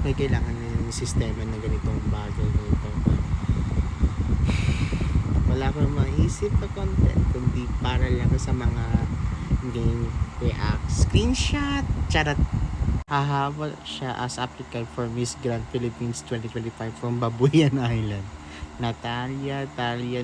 may kailangan ng sistema na ganitong bagay ganito. Wala akong maisip na content kundi para lang sa mga game react screenshot charot. Hahabol siya as applicant for Miss Grand Philippines 2025 from Babuyan Island. Natalia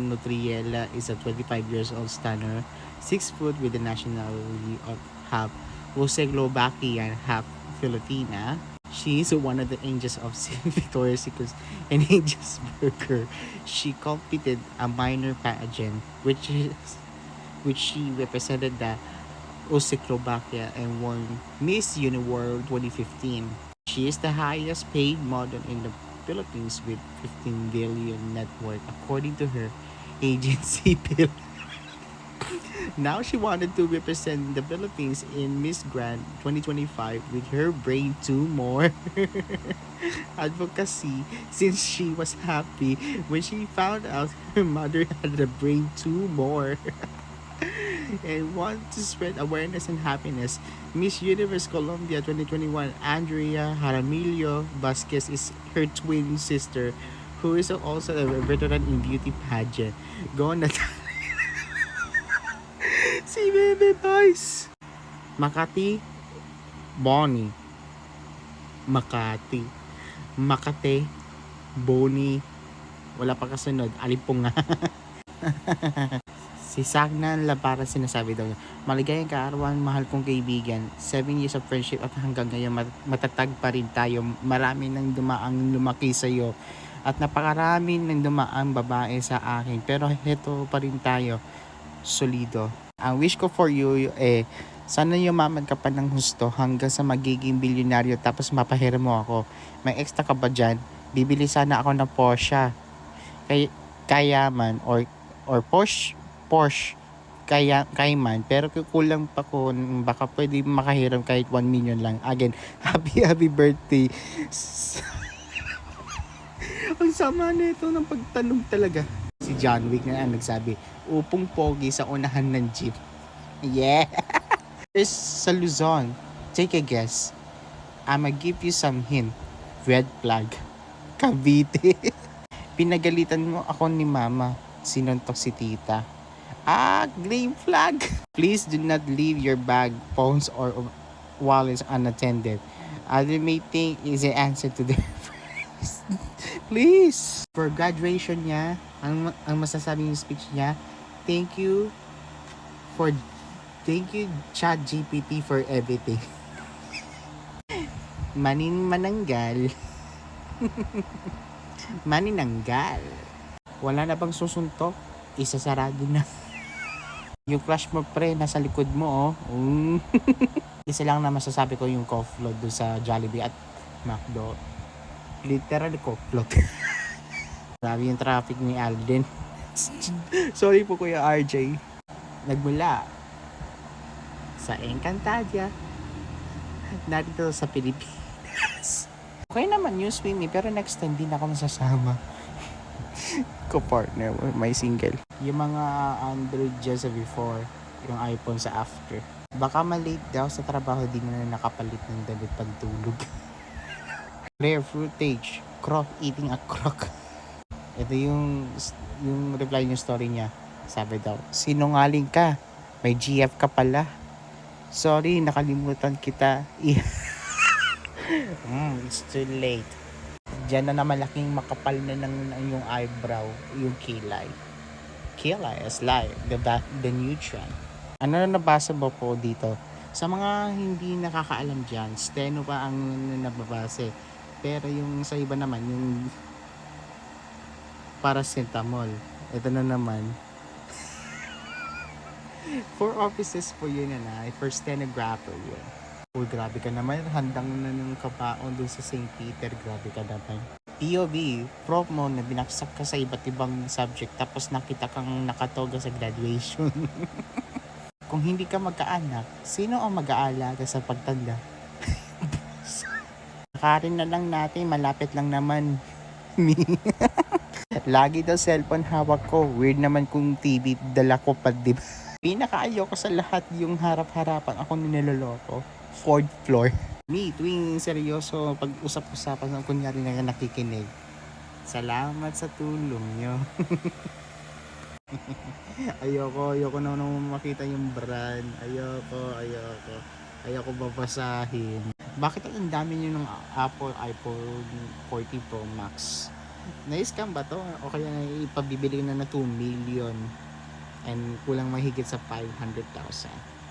Nutriela is a 25 years old stunner, 6 foot with the nationality of half Czechoslovakian, half Filipina. She is one of the angels of Victoria's Secret and Angels Burger. She competed a minor pageant which she represented the Czechoslovakia and won Miss Uniworld 2015. She is the highest paid model in the Philippines with 15 billion net worth according to her agency Phil. Now she wanted to represent the Philippines in Miss Grand 2025 with her brain tumor advocacy since she was happy when she found out her mother had a brain tumor and want to spread awareness and happiness. Miss Universe Colombia 2021 Andrea Jaramillo Vasquez is her twin sister who is also a veteran in beauty pageant. Go na si Bebe Boys. Makati Bonnie. Makate Boni. Wala pa kasunod. Alipong nga. Si Sagnan Labara sinasabi daw niya, maligayang kaarawan, mahal kong kaibigan. 7 years of friendship at hanggang ngayon matatag pa rin tayo. Marami nang dumaang lumaki sa'yo at napakarami nang dumaang babae sa akin. Pero heto pa rin tayo, solido. Ang wish ko for you sana yumaman ka pa ng husto hanggang sa magiging bilyonaryo tapos mapahiram mo ako. May extra ka ba dyan? Bibili sana ako ng Porsche. Kayaman or Porsche Cayman pero kulang pa ko baka pwede makahiram kahit 1 million lang. Again, happy birthday. Ang sama nito ng pagtanong talaga. Si John Wick na nagsabi, upong pogi sa unahan ng jeep. Yeah. There's sa Luzon. Take a guess. I'ma give you some hint. Red flag. Cavite. Pinagalitan mo ako ni mama. Sinuntok si tita. Green flag. Please do not leave your bag, phones, or wallets unattended. Other may think is the answer to their phrase. Please. For graduation niya, ang masasabi yung speech niya, thank you ChatGPT for everything. Mananggal. Maninanggal. Wala na bang susuntok? Isasarado na. Yung crush mo pre, nasa likod mo Isa lang na masasabi ko yung co-float doon sa Jollibee at McDo. Literally co-float. Grabe yung traffic ni Alden. Sorry po Kuya RJ. Nagmula sa Encantadia narito sa Pilipinas. Okay naman yung swimming pero next time din ako masasama. Ko-partner, may single. Yung mga Android dyan sa before, yung iPhone sa after. Baka malate daw sa trabaho, di na nakapalit ng damit pagtulog. Rare footage, croc eating a croc. Ito yung reply yung story niya. Sabi daw, sinungaling ka, may GF ka pala. Sorry, nakalimutan kita. It's too late. Diyan na malaking makapal na ng yung eyebrow, yung kilay. Kilay is like the new trend. Ano na nabasa mo po dito? Sa mga hindi nakakaalam dyan, steno pa ang nababase. Pero yung sa iba naman, yung paracetamol. Ito na naman. For offices po yun for stenographer yun. Grabe ka naman, handang na ng kabaon dun sa St. Peter, grabe ka naman. POV, prof mo na binaksak ka sa iba't ibang subject tapos nakita kang nakatoga sa graduation. Kung hindi ka magkaanak, sino ang mag-aalaga sa pagtanda? Nakarin na lang natin, malapit lang naman. Lagi daw cellphone hawak ko, weird naman kung TV dala ko pa diba? Pinakaayaw ko sa lahat yung harap-harapan ako niloloko. 4th floor. Me, tuwing seryoso, pag-usap-usapan ng kunyari na nakikinig. Salamat sa tulong nyo. Ayoko na naman makita yung brand. Ayoko babasahin. Bakit ang dami nyo ng Apple iPhone 14 Pro Max? Na-scam ba to? O kaya ipabibili na 2 million and kulang mahigit sa 500,000?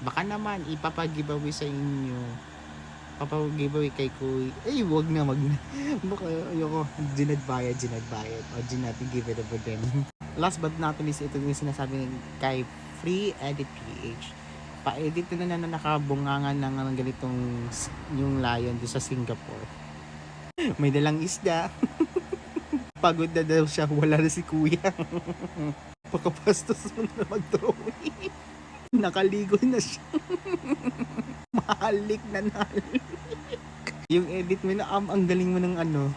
Baka naman ipapag-giveaway sa inyo. Papag-giveaway kay Kuy. Wag na. Baka ayoko. Ginadbayad. O natin give it over them. Last but not least, ito yung sinasabi kay Free Edit PH. Pa-edit na nakabungangan ng ganitong yung lion doon sa Singapore. May dalang isda. Pagod na daw siya. Wala na si Kuya. Pagkapastos mo na mag-drawing. Nakaligo na siya. Mahalik na nahalik. Yung edit mo na ang galing mo ng ano.